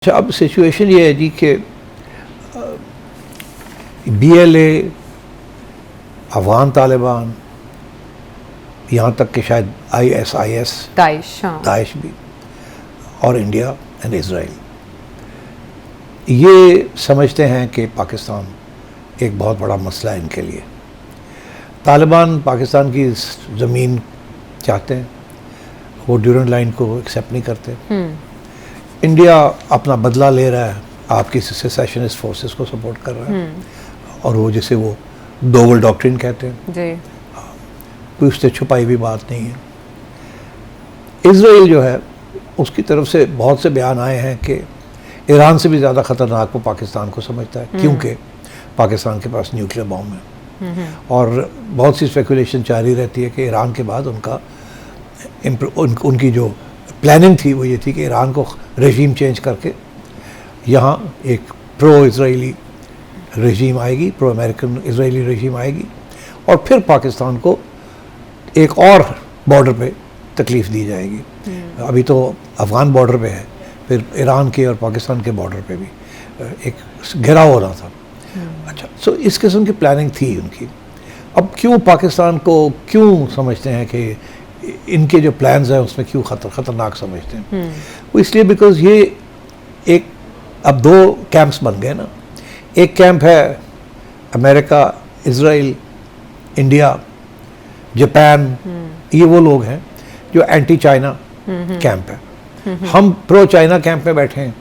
अच्छा, अब सिचुएशन ये है जी कि BLA, अफगान तालिबान, यहाँ तक कि शायद ISIS, दाइश भी, और इंडिया एंड इज़राइल ये समझते हैं कि पाकिस्तान एक बहुत बड़ा मसला है इनके लिए। तालिबान पाकिस्तान की ज़मीन चाहते हैं, वो ड्यूरेंट लाइन को एक्सेप्ट नहीं करते। इंडिया अपना बदला ले रहा है, आपकी सेसेशनिस्ट फोर्सेस को सपोर्ट कर रहा है, और वो जिसे वो डोवल डॉक्ट्रिन कहते हैं जी। कोई उससे छुपाई हुई बात नहीं है। इज़राइल जो है उसकी तरफ से बहुत से बयान आए हैं कि ईरान से भी ज़्यादा ख़तरनाक वो पाकिस्तान को समझता है, क्योंकि पाकिस्तान के पास न्यूक्लियर बॉम्ब है, और बहुत सी स्पेकुलेशन जारी रहती है कि ईरान के बाद उनकी जो प्लानिंग थी वो ये थी कि ईरान को रेजीम चेंज करके यहाँ एक प्रो इज़राइली रेजीम आएगी, प्रो अमेरिकन इज़राइली रेजीम आएगी, और फिर पाकिस्तान को एक और बॉर्डर पे तकलीफ़ दी जाएगी। अभी तो अफ़गान बॉर्डर पे है, फिर ईरान के और पाकिस्तान के बॉर्डर पे भी एक घेराव हो रहा था। अच्छा, सो इस किस्म की प्लानिंग थी उनकी। अब क्यों पाकिस्तान को क्यों समझते हैं कि इनके जो प्लान्स हैं उसमें क्यों ख़तरनाक समझते हैं? वो इसलिए बिकॉज ये एक अब दो कैंप्स बन गए ना। एक कैंप है अमेरिका, इज़राइल, इंडिया, जापान, ये वो लोग हैं जो एंटी चाइना कैंप है। हम प्रो चाइना कैंप में बैठे हैं,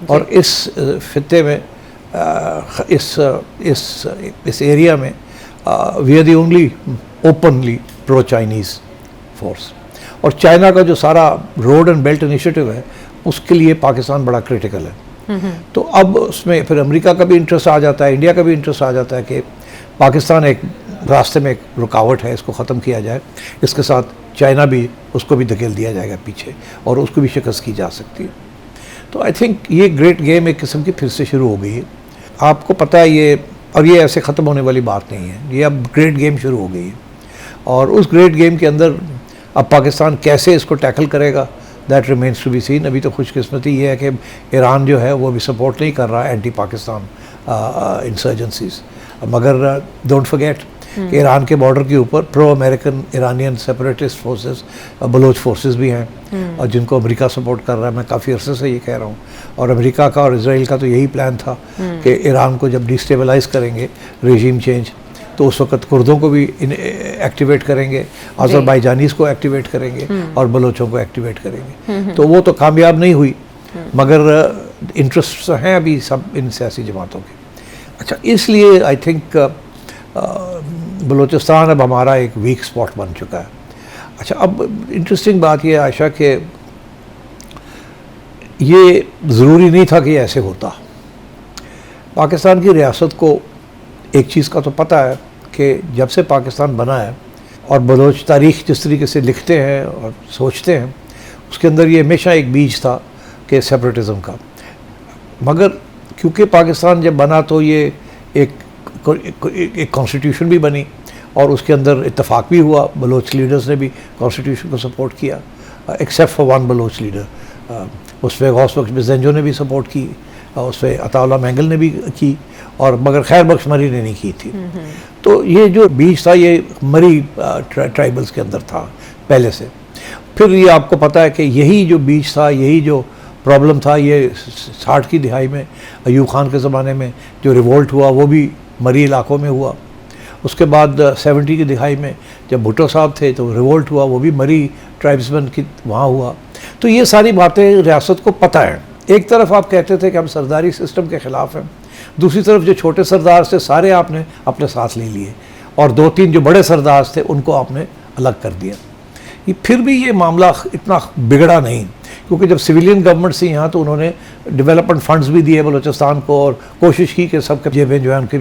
और इस खित्ते में इस एरिया में we are the only openly pro Chinese force. और चाइना का जो सारा रोड एंड बेल्ट इनिशिएटिव है उसके लिए पाकिस्तान बड़ा क्रिटिकल है। तो अब उसमें फिर अमेरिका का भी इंटरेस्ट आ जाता है, इंडिया का भी इंटरेस्ट आ जाता है कि पाकिस्तान एक रास्ते में एक रुकावट है, इसको ख़त्म किया जाए। इसके साथ चाइना भी, उसको भी धकेल दिया जाएगा पीछे, और उसको भी शिकस्त की जा सकती है। तो आई थिंक ये ग्रेट गेम एक किस्म की फिर से शुरू हो गई है। आपको पता है ये, और ये ऐसे ख़त्म होने वाली बात नहीं है, ये अब ग्रेट गेम शुरू हो गई है। और उस ग्रेट गेम के अंदर अब पाकिस्तान कैसे इसको टैकल करेगा, that remains to be seen. अभी तो खुशकिस्मती ये है कि ईरान जो है वो भी सपोर्ट नहीं कर रहा है एंटी पाकिस्तान इंसर्जेंसीज। मगर डोंट फॉरगेट कि ईरान के बॉर्डर के ऊपर pro American Iranian separatist forces, Baloch forces भी हैं, और जिनको अमेरिका सपोर्ट कर रहा है। मैं काफ़ी अरसे से ये कह रहा हूँ। और अमेरिका का और इज़राइल का तो यही प्लान था कि ईरान को जब डिस्टेबलाइज करेंगे रेजीम चेंज, तो उस वक्त कुर्दों को भी एक्टिवेट करेंगे, अज़रबाईजानीज़ को एक्टिवेट करेंगे, और बलोचों को एक्टिवेट करेंगे। तो वो तो कामयाब नहीं हुई, मगर इंटरेस्ट हैं अभी सब इन सियासी जमातों के। अच्छा, इसलिए आई थिंक बलूचिस्तान अब हमारा एक वीक स्पॉट बन चुका है। अच्छा, अब इंटरेस्टिंग बात यह है आयशा कि ये ज़रूरी नहीं था कि ऐसे होता। पाकिस्तान की रियासत को एक चीज़ का तो पता है कि जब से पाकिस्तान बना है, और बलोच तारीख़ जिस तरीके से लिखते हैं और सोचते हैं, उसके अंदर ये हमेशा एक बीज था कि सेपरेटिज़म का। मगर क्योंकि पाकिस्तान जब बना तो ये एक कॉन्स्टिट्यूशन भी बनी, और उसके अंदर इत्तेफाक भी हुआ। बलोच लीडर्स ने भी कॉन्स्टिट्यूशन को सपोर्ट किया, except for one Baloch leader. उस पर गौस बख्श बिज़ेंजो ने भी सपोर्ट की, उस पर अताउल्लाह मैंगल ने भी की, और मगर खैर बख्श मरी ने नहीं की थी। तो ये जो बीज था ये मरी ट्राइबल्स के अंदर था पहले से। फिर ये आपको पता है कि यही जो बीज था, यही जो प्रॉब्लम था, ये 60 की दिहाई में अयूब खान के ज़माने में जो रिवोल्ट हुआ वो भी मरी इलाकों में हुआ। उसके बाद 70 की दिहाई में जब भुट्टो साहब थे तो रिवोल्ट हुआ, वो भी मरी ट्राइब्समैन की वहाँ हुआ। तो ये सारी बातें रियासत को पता है। एक तरफ आप कहते थे कि हम सरदारी सिस्टम के ख़िलाफ़ हैं, दूसरी तरफ जो छोटे सरदार थे सारे आपने अपने साथ ले लिए, और 2-3 जो बड़े सरदार थे उनको आपने अलग कर दिया। ये फिर भी ये मामला इतना बिगड़ा नहीं, क्योंकि जब सिविलियन गवर्नमेंट थी यहाँ तो उन्होंने डेवलपमेंट फंड्स भी दिए बलूचिस्तान को, और कोशिश की कि सबके जेबें जो है उनकी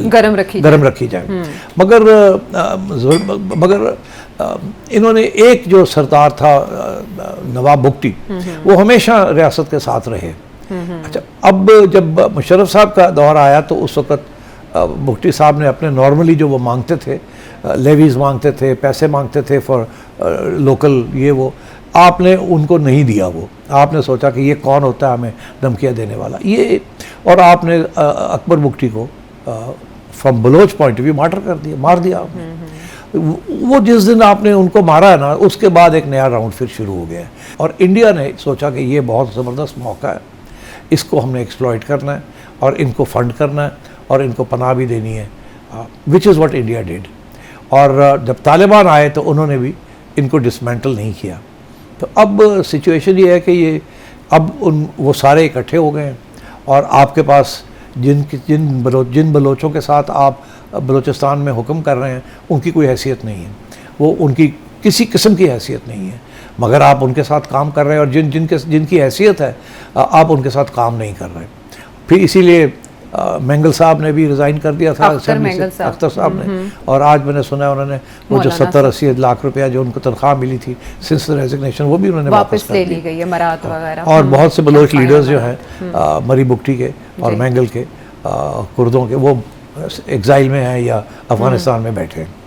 गरम रखी जाए। मगर इन्होंने एक जो सरदार था नवाब बुगटी, वो हमेशा रियासत के साथ रहे। अच्छा, अब जब मुशर्रफ साहब का दौर आया तो उस वक्त बुगटी साहब ने अपने नॉर्मली जो वो मांगते थे, लेवीज़ मांगते थे, पैसे मांगते थे फॉर लोकल ये वो, आपने उनको नहीं दिया, वो आपने सोचा कि ये कौन होता है हमें धमकियाँ देने वाला, ये, और आपने अकबर बुगटी को from Baloch point of view मार दिया आपने। वो जिस दिन आपने उनको मारा है ना, उसके बाद एक नया राउंड फिर शुरू हो गया है, और इंडिया ने सोचा कि ये बहुत ज़बरदस्त मौका है, इसको हमने एक्सप्लॉइट करना है और इनको फंड करना है और इनको पनाह भी देनी है, which is what India did. और जब तालिबान आए तो उन्होंने भी इनको डिसमेंटल नहीं किया। तो अब सिचुएशन ये है कि ये अब वो सारे इकट्ठे हो गए हैं, और आपके पास जिन बलोचों के साथ आप बलूचिस्तान में हुक्म कर रहे हैं, उनकी कोई हैसियत नहीं है, वो उनकी किसी किस्म की हैसियत नहीं है, मगर आप उनके साथ काम कर रहे हैं, और जिनकी हैसियत है आप उनके साथ काम नहीं कर रहे। फिर इसीलिए मेंगल साहब ने भी रिज़ाइन कर दिया था, अख्तर साहब ने, और आज मैंने सुना है उन्होंने वो जो 70-80 लाख रुपया जो उनको तनख्वाह मिली थी सिंस रेजिग्नेशन, वो भी उन्होंने वापस ले ली गई है, मरात वगैरह। और बहुत से बलोच लीडर्स जो हैं मरी बुगटी के और मेंगल के, कुर्दों के, वो एग्जाइल में हैं या अफगानिस्तान में बैठे हैं।